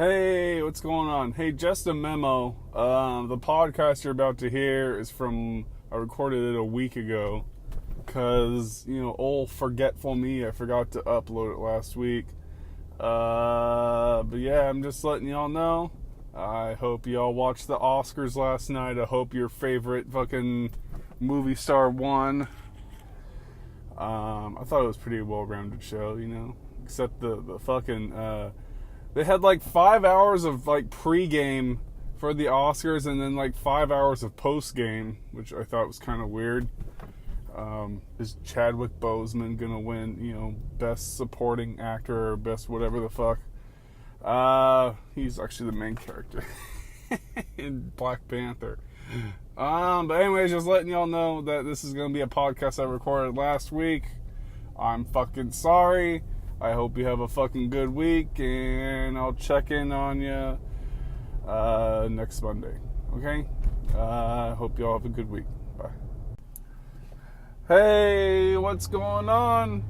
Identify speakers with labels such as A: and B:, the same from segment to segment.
A: Hey, what's going on? Hey, just a memo. The podcast you're about to hear is from, I recorded it a week ago. Because, old forgetful me, I forgot to upload it last week. But yeah, I'm just letting y'all know. I hope y'all watched the Oscars last night. I hope your favorite fucking movie star won. I thought it was a pretty well-rounded show, Except the fucking, they had like 5 hours of like pre-game for the Oscars and then like 5 hours of post-game, which I thought was kind of weird. Is Chadwick Boseman gonna win, best supporting actor or best whatever the fuck? He's actually the main character in Black Panther. But anyways, just letting y'all know that this is gonna be a podcast I recorded last week. I'm fucking sorry. I hope you have a fucking good week, and I'll check in on you next Monday. Okay? Hope y'all have a good week. Bye. Hey, what's going on?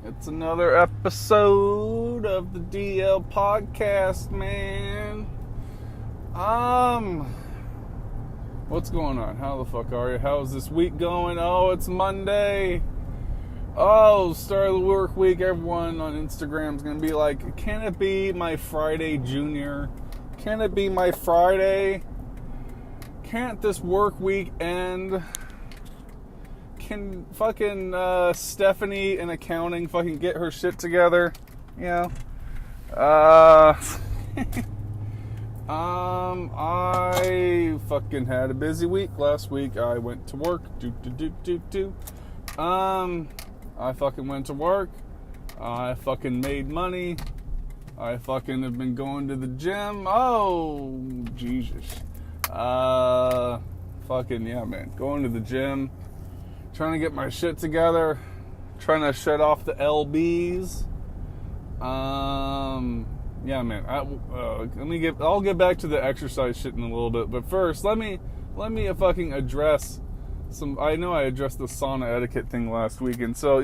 A: It's another episode of the DL podcast, man. What's going on? How the fuck are you? How's this week going? Oh, it's Monday. Oh, start of the work week. Everyone on Instagram is going to be like, can it be my Friday, Junior? Can it be my Friday? Can't this work week end? Can fucking Stephanie in accounting fucking get her shit together? I fucking had a busy week last week. I went to work. I fucking went to work. I fucking made money. I fucking have been going to the gym. Oh, Jesus. Fucking, yeah, man. Going to the gym. Trying to get my shit together. Trying to shut off the LBs. Yeah, man. I'll get back to the exercise shit in a little bit. But first, let me fucking address I know I addressed the sauna etiquette thing last week, and so,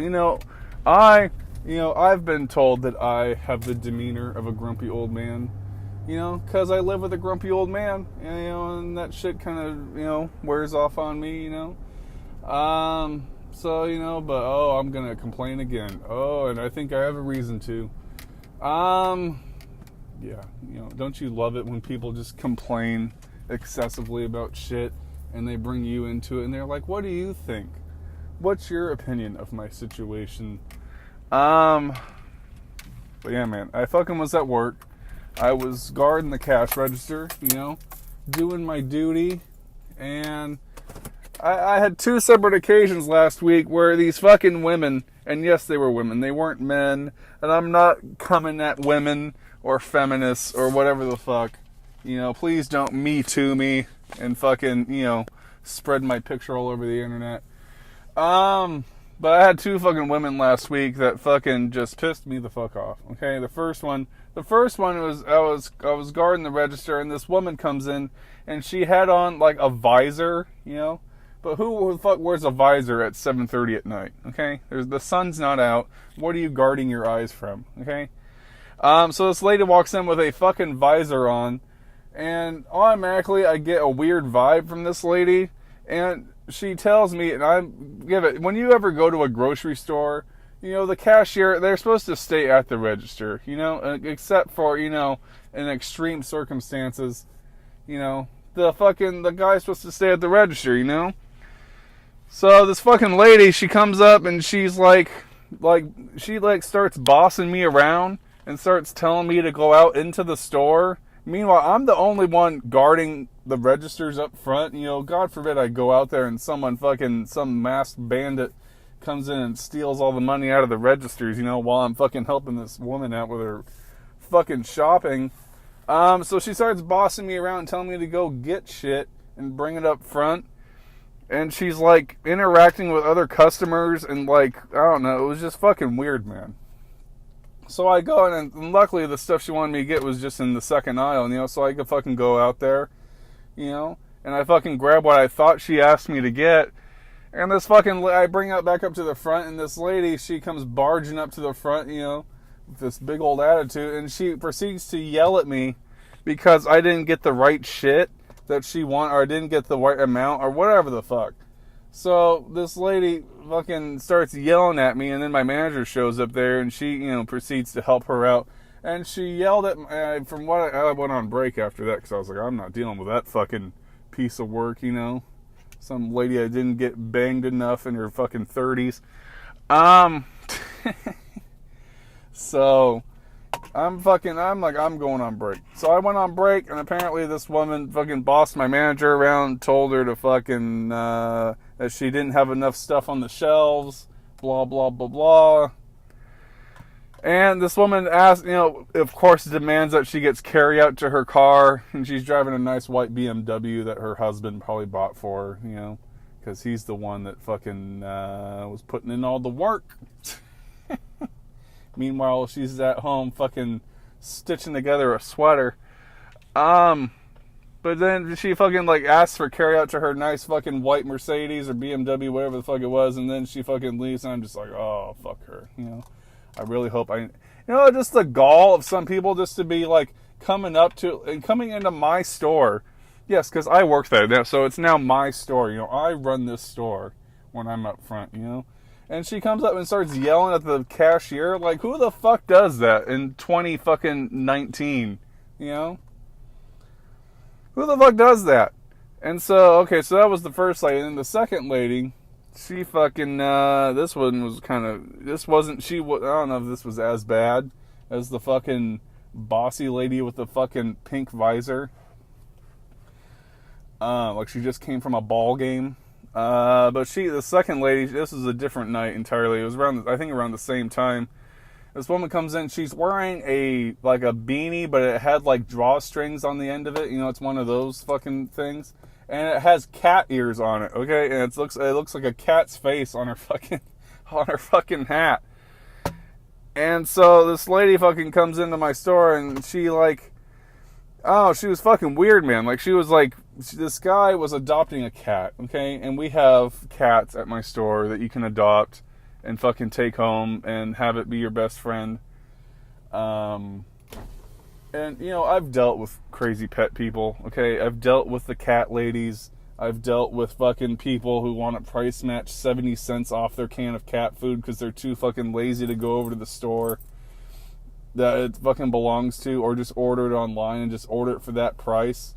A: I've been told that I have the demeanor of a grumpy old man, because I live with a grumpy old man, and that shit kind of, wears off on me, but, I'm gonna complain again. Oh, and I think I have a reason to. Yeah, don't you love it when people just complain excessively about shit? And they bring you into it, and they're like, what do you think? What's your opinion of my situation? But yeah, man, I fucking was at work. I was guarding the cash register, doing my duty. And I had two separate occasions last week where these fucking women, and yes, they were women, they weren't men. And I'm not coming at women or feminists or whatever the fuck. Please don't Me Too me and fucking, spread my picture all over the internet. But I had two fucking women last week that fucking just pissed me the fuck off. Okay, the first one was I was guarding the register, and this woman comes in and she had on like a visor, But who the fuck wears a visor at 7:30 at night? Okay, the sun's not out. What are you guarding your eyes from? Okay, so this lady walks in with a fucking visor on. And automatically I get a weird vibe from this lady. And she tells me, and I give it, when you ever go to a grocery store, the cashier, they're supposed to stay at the register, except for, in extreme circumstances, the guy's supposed to stay at the register, So this fucking lady, she comes up and she's she starts bossing me around and starts telling me to go out into the store. Meanwhile, I'm the only one guarding the registers up front. God forbid I go out there and some masked bandit comes in and steals all the money out of the registers, while I'm fucking helping this woman out with her fucking shopping. So she starts bossing me around and telling me to go get shit and bring it up front. And she's like interacting with other customers and I don't know, it was just fucking weird, man. So I go in, and luckily the stuff she wanted me to get was just in the second aisle, so I could fucking go out there, and I fucking grab what I thought she asked me to get, and I bring it back up to the front, and this lady, she comes barging up to the front, with this big old attitude, and she proceeds to yell at me because I didn't get the right shit that she wanted, or I didn't get the right amount, or whatever the fuck. So this lady fucking starts yelling at me, and then my manager shows up there, and she, proceeds to help her out. And she yelled at me, from what I went on break after that, because I was like, I'm not dealing with that fucking piece of work, Some lady I didn't get banged enough in her fucking 30s. So I'm going on break. So I went on break, and apparently this woman fucking bossed my manager around, told her to fucking, that she didn't have enough stuff on the shelves, blah, blah, blah, blah. And this woman asked, of course demands that she gets carry out to her car, and she's driving a nice white BMW that her husband probably bought for her, because he's the one that fucking was putting in all the work. Meanwhile, she's at home fucking stitching together a sweater. But then she fucking asks for carry out to her nice fucking white Mercedes or BMW, whatever the fuck it was, and then she fucking leaves, and I'm just like, oh, fuck her, I really hope just the gall of some people just to be coming into my store. Yes, because I work there now, so it's now my store. I run this store when I'm up front, And she comes up and starts yelling at the cashier, who the fuck does that in 2019, Who the fuck does that? And so, okay, so that was the first lady. And then the second lady, she fucking, this one was I don't know if this was as bad as the fucking bossy lady with the fucking pink visor. She just came from a ball game. But the second lady, this was a different night entirely. It was around the same time. This woman comes in, she's wearing a beanie, but it had drawstrings on the end of it. It's one of those fucking things. And it has cat ears on it, okay? And it looks like a cat's face on her fucking hat. And so this lady fucking comes into my store, and she she was fucking weird, man. She was this guy was adopting a cat, okay? And we have cats at my store that you can adopt and fucking take home and have it be your best friend. And, I've dealt with crazy pet people, okay? I've dealt with the cat ladies. I've dealt with fucking people who want to price match 70 cents off their can of cat food because they're too fucking lazy to go over to the store that it fucking belongs to, or just order it online and just order it for that price.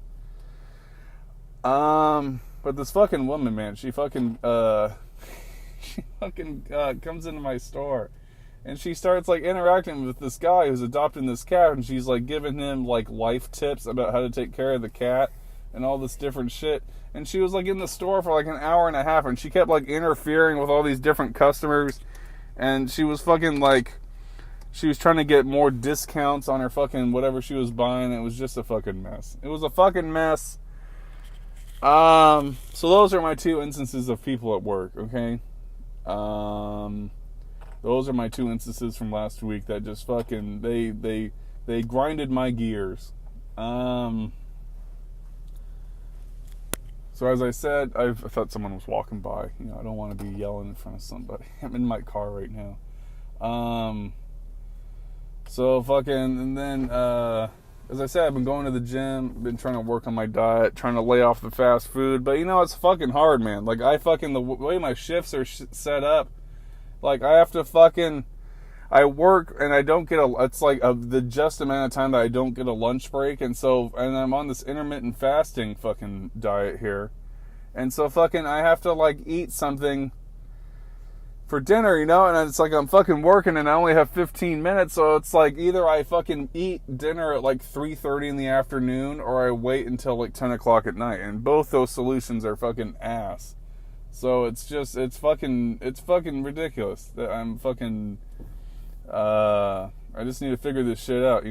A: But this fucking woman, man, she fucking comes into my store, and she starts interacting with this guy who's adopting this cat, and she's giving him life tips about how to take care of the cat and all this different shit. And she was in the store for an hour and a half, and she kept interfering with all these different customers, and she was fucking she was trying to get more discounts on her fucking whatever she was buying. It was just a fucking mess. It was a fucking mess. So those are my two instances of people at work, okay? Those are my two instances from last week that just fucking, they grinded my gears. So as I said, I thought someone was walking by. I don't want to be yelling in front of somebody. I'm in my car right now. So fucking, and then, as I said, I've been going to the gym, been trying to work on my diet, trying to lay off the fast food, but it's fucking hard, man. The way my shifts are set up, I have to fucking, I work and I don't get it's the just amount of time that I don't get a lunch break, and I'm on this intermittent fasting fucking diet here, and so fucking I have to eat something for dinner, and it's I'm fucking working and I only have 15 minutes, so it's either I fucking eat dinner at 3:30 in the afternoon, or I wait until 10 o'clock at night, and both those solutions are fucking ass. So it's fucking ridiculous that I'm fucking, I just need to figure this shit out,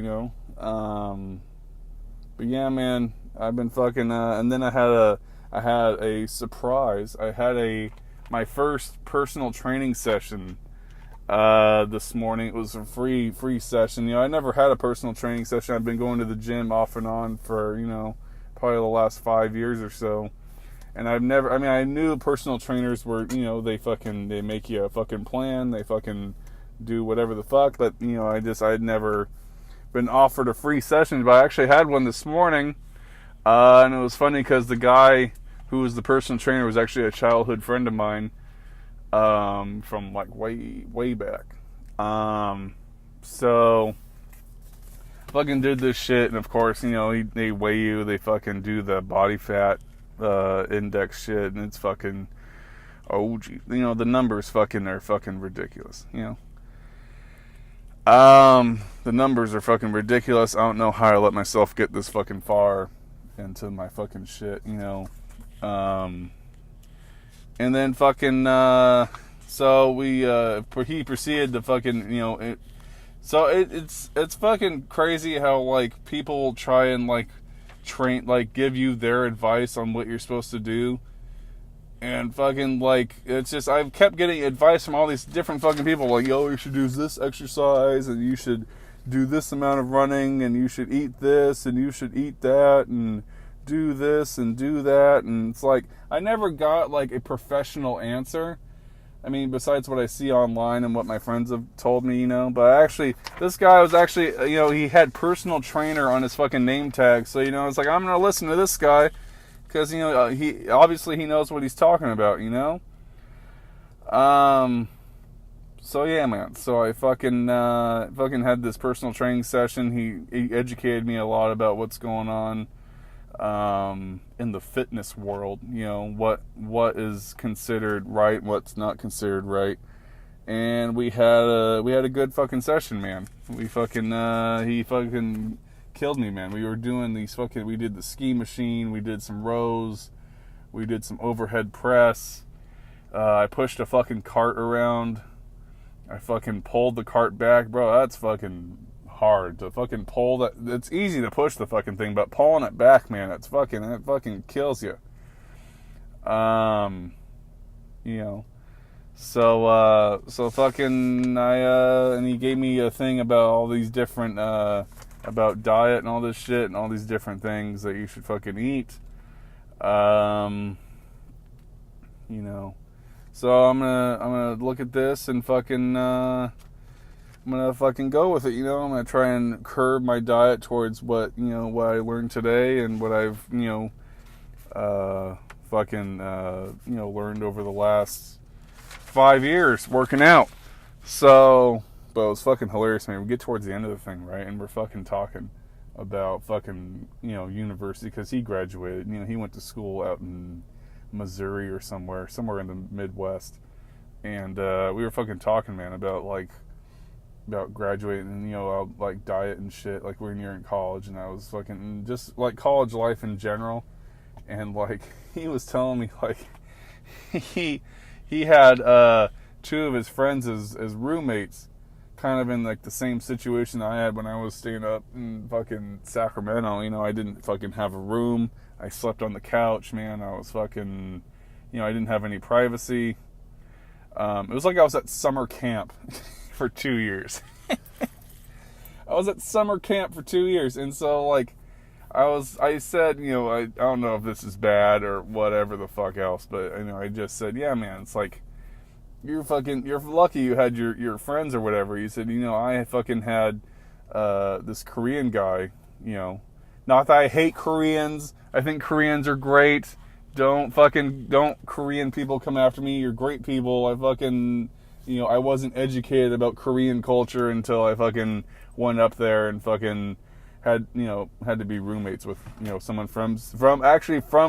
A: but yeah, man, I've been fucking, and then I had a surprise. I had my first personal training session this morning. It was a free session. I never had a personal training session. I've been going to the gym off and on for, probably the last 5 years or so. And I knew personal trainers were, they make you a fucking plan. They fucking do whatever the fuck. But, I had never been offered a free session, but I actually had one this morning, and it was funny because the guy who was the personal trainer was actually a childhood friend of mine, from like way back. So fucking did this shit, and of course, you know, they weigh you, they fucking do the body fat index shit, and it's fucking, oh gee, you know, the numbers fucking are fucking ridiculous, you know. The numbers are fucking ridiculous. I don't know how I let myself get this fucking far into my fucking shit, you know. And then fucking, so he proceeded to fucking, you know, it's fucking crazy how, like, people try and, like, give you their advice on what you're supposed to do. And fucking, like, it's just, I've kept getting advice from all these different fucking people, like, yo, you should do this exercise, and you should do this amount of running, and you should eat this, and you should eat that, and do this, and do that, and it's like, I never got, like, a professional answer. I mean, besides what I see online and what my friends have told me, you know, but actually, this guy was actually, you know, he had personal trainer on his fucking name tag, so, you know, it's like, I'm gonna listen to this guy, because, you know, he knows what he's talking about, you know? So yeah, man. So I fucking had this personal training session. He educated me a lot about what's going on in the fitness world, you know, what is considered right, what's not considered right. And we had a good fucking session, man. He fucking killed me, man. We were doing we did the ski machine, we did some rows, we did some overhead press, I pushed a fucking cart around, I fucking pulled the cart back, bro. That's fucking hard to fucking pull that. It's easy to push the fucking thing, but pulling it back, man, that fucking kills you. You know, so fucking and he gave me a thing about all these different about diet and all this shit and all these different things that you should fucking eat. You know, so I'm gonna look at this and fucking I'm gonna fucking go with it. You know, I'm gonna try and curb my diet towards what I learned today and what I've learned over the last 5 years working out. So, but it was fucking hilarious, man. We get towards the end of the thing, right, and we're fucking talking about fucking university, because he graduated. He went to school out in Missouri or somewhere in the Midwest, and we were fucking talking, man, about graduating and like diet and shit. Like, we're near in college, and I was fucking just like college life in general, and like he was telling me like he had two of his friends as roommates, kind of in like the same situation I had when I was staying up in fucking Sacramento. I didn't fucking have a room. I slept on the couch, man. I was fucking, I didn't have any privacy. It was like I was at summer camp for 2 years. I was at summer camp for 2 years, and so like I said, I don't know if this is bad or whatever the fuck else, but I just said, yeah, man, it's like you're lucky you had your friends or whatever. You said, I fucking had this Korean guy, not that I hate Koreans. I think Koreans are great. Don't Korean people come after me. You're great people. I fucking, I wasn't educated about Korean culture until I fucking went up there and fucking had to be roommates with, someone from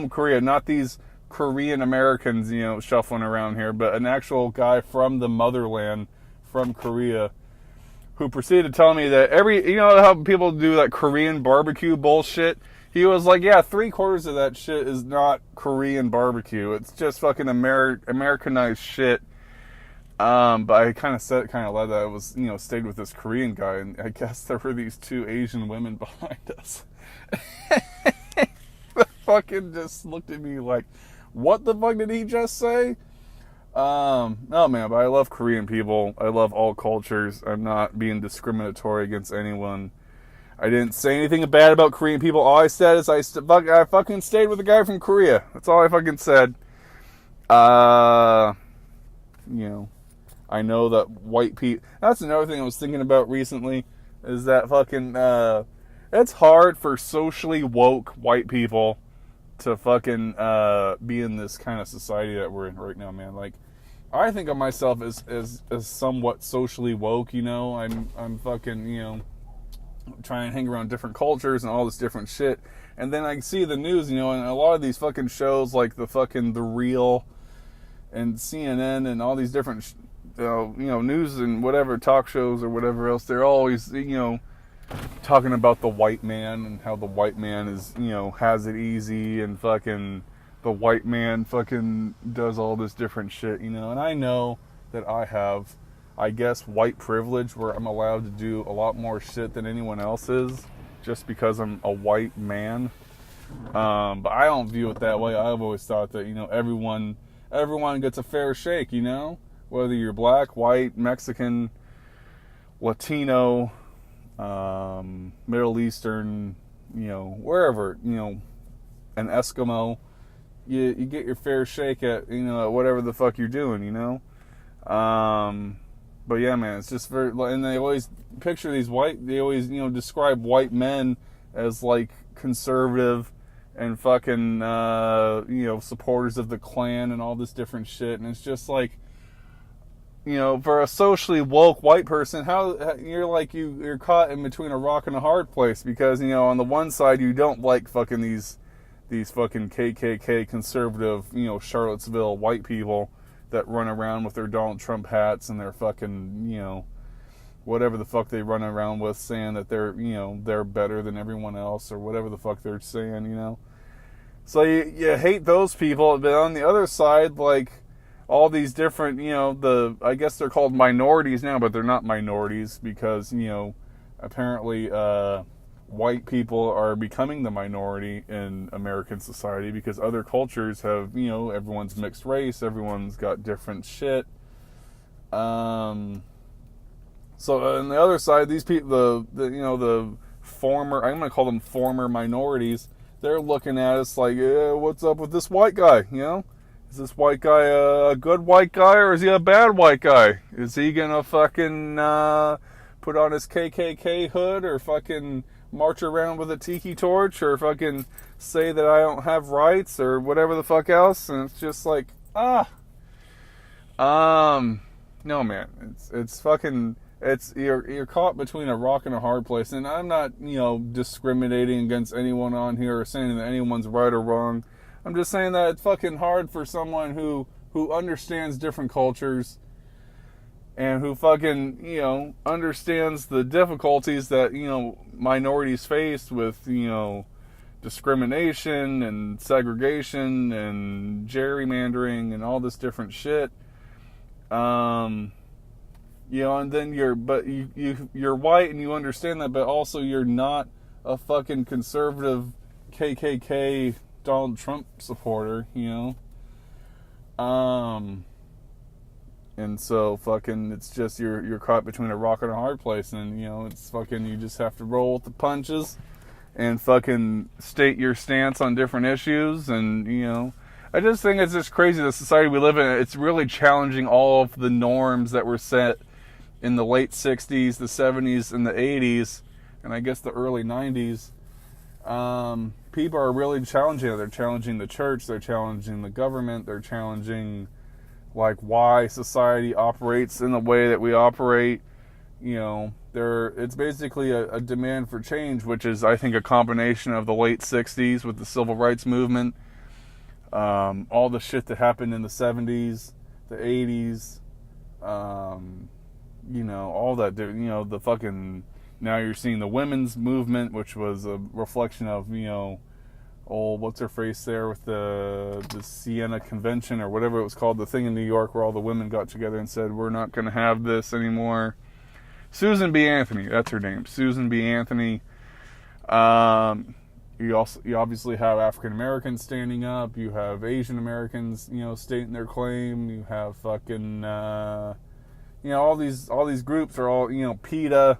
A: Korea, not these Korean Americans, shuffling around here, but an actual guy from the motherland, from Korea, who proceeded to tell me that how people do that Korean barbecue bullshit. He was like, yeah, 3/4 of that shit is not Korean barbecue. It's just fucking Americanized shit. But I kind of led that I was, stayed with this Korean guy, and I guess there were these two Asian women behind us. They fucking just looked at me like, what the fuck did he just say? No, man, but I love Korean people. I love all cultures. I'm not being discriminatory against anyone. I didn't say anything bad about Korean people. All I said is I fucking stayed with a guy from Korea. That's all I fucking said. I know that white people... That's another thing I was thinking about recently. is that fucking, it's hard for socially woke white people to fucking, be in this kind of society that we're in right now, man. Like, I think of myself as somewhat socially woke, you know. I'm fucking, you know, trying to hang around different cultures and all this different shit. And then I see the news, you know, and a lot of these fucking shows like The Real and CNN and all these different, you know, news and whatever, talk shows or whatever else, they're always, you know, talking about the white man and how the white man is, you know, has it easy and fucking the white man fucking does all this different shit, you know. And I know that I have, I guess, white privilege where I'm allowed to do a lot more shit than anyone else is just because I'm a white man. But I don't view it that way. I've always thought that, you know, everyone gets a fair shake, you know, whether you're black, white, Mexican, Latino, Middle Eastern, you know, wherever, you know, an Eskimo, you get your fair shake at, you know, at whatever the fuck you're doing, you know. But yeah, man, it's just very, and they always picture these they always, you know, describe white men as like conservative and fucking, you know, supporters of the Klan and all this different shit. And it's just like, you know, for a socially woke white person, how you're like, you're caught in between a rock and a hard place, because, you know, on the one side, you don't like fucking these fucking KKK conservative, you know, Charlottesville white people that run around with their Donald Trump hats and their fucking, you know, whatever the fuck they run around with, saying that they're, you know, they're better than everyone else or whatever the fuck they're saying, you know. So you hate those people, but on the other side, like, all these different, you know, I guess they're called minorities now, but they're not minorities because, you know, apparently white people are becoming the minority in American society because other cultures have, you know, everyone's mixed race, everyone's got different shit. So on the other side, these people, the you know, the former, I'm going to call them former minorities, they're looking at us like, what's up with this white guy, you know? Is this white guy a good white guy or is he a bad white guy? Is he gonna fucking put on his KKK hood or fucking march around with a tiki torch or fucking say that I don't have rights or whatever the fuck else? And it's just like, no, man, it's fucking, you're caught between a rock and a hard place. And I'm not, you know, discriminating against anyone on here or saying that anyone's right or wrong. I'm just saying that it's fucking hard for someone who understands different cultures and who fucking, you know, understands the difficulties that, you know, minorities face with, you know, discrimination and segregation and gerrymandering and all this different shit. You know, and then you're white and you understand that, but also you're not a fucking conservative KKK Donald Trump supporter, you know. And so fucking it's just you're caught between a rock and a hard place, and you know, it's fucking, you just have to roll with the punches and fucking state your stance on different issues. And you know, I just think it's just crazy, the society we live in. It's really challenging all of the norms that were set in the late 60s, the 70s, and the 80s, and I guess the early 90s. People are really challenging it. They're challenging the church, they're challenging the government, they're challenging like why society operates in the way that we operate. You know, it's basically a demand for change, which is, I think, a combination of the late 60s with the civil rights movement, all the shit that happened in the 70s, the 80s, you know, all that, you know, the fucking, now you're seeing the women's movement, which was a reflection of, you know, what's her face there with the Siena Convention or whatever it was called, the thing in New York where all the women got together and said, we're not going to have this anymore. Susan B. Anthony, that's her name, Susan B. Anthony. You obviously have African Americans standing up. You have Asian Americans, you know, stating their claim. You have fucking, you know, all these groups are all, you know, PETA.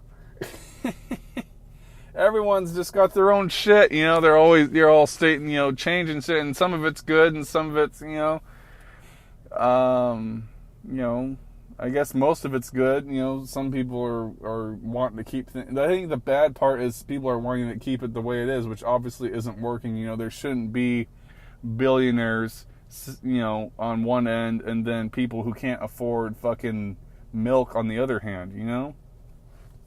A: Everyone's just got their own shit, you know. They're all stating, you know, changing shit, and some of it's good and some of it's, you know, I guess most of it's good. You know, some people are wanting to keep things. I think the bad part is people are wanting to keep it the way it is, which obviously isn't working. You know, there shouldn't be billionaires, you know, on one end, and then people who can't afford fucking milk on the other hand, you know?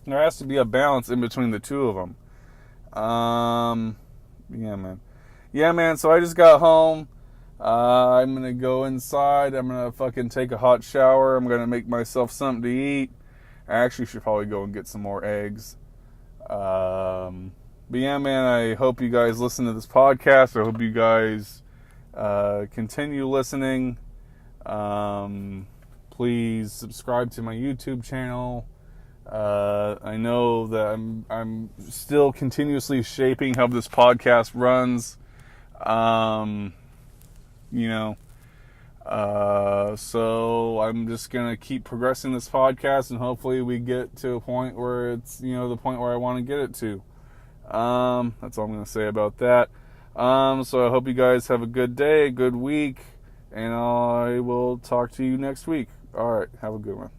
A: There has to be a balance in between the two of them. Yeah, man, so I just got home. I'm going to go inside. I'm going to fucking take a hot shower. I'm going to make myself something to eat. I actually should probably go and get some more eggs. But yeah, man, I hope you guys listen to this podcast. I hope you guys continue listening. Please subscribe to my YouTube channel. I know that I'm still continuously shaping how this podcast runs. You know, so I'm just gonna keep progressing this podcast, and hopefully we get to a point where it's, you know, the point where I want to get it to. That's all I'm gonna say about that. So I hope you guys have a good day, a good week, and I will talk to you next week. All right, have a good one.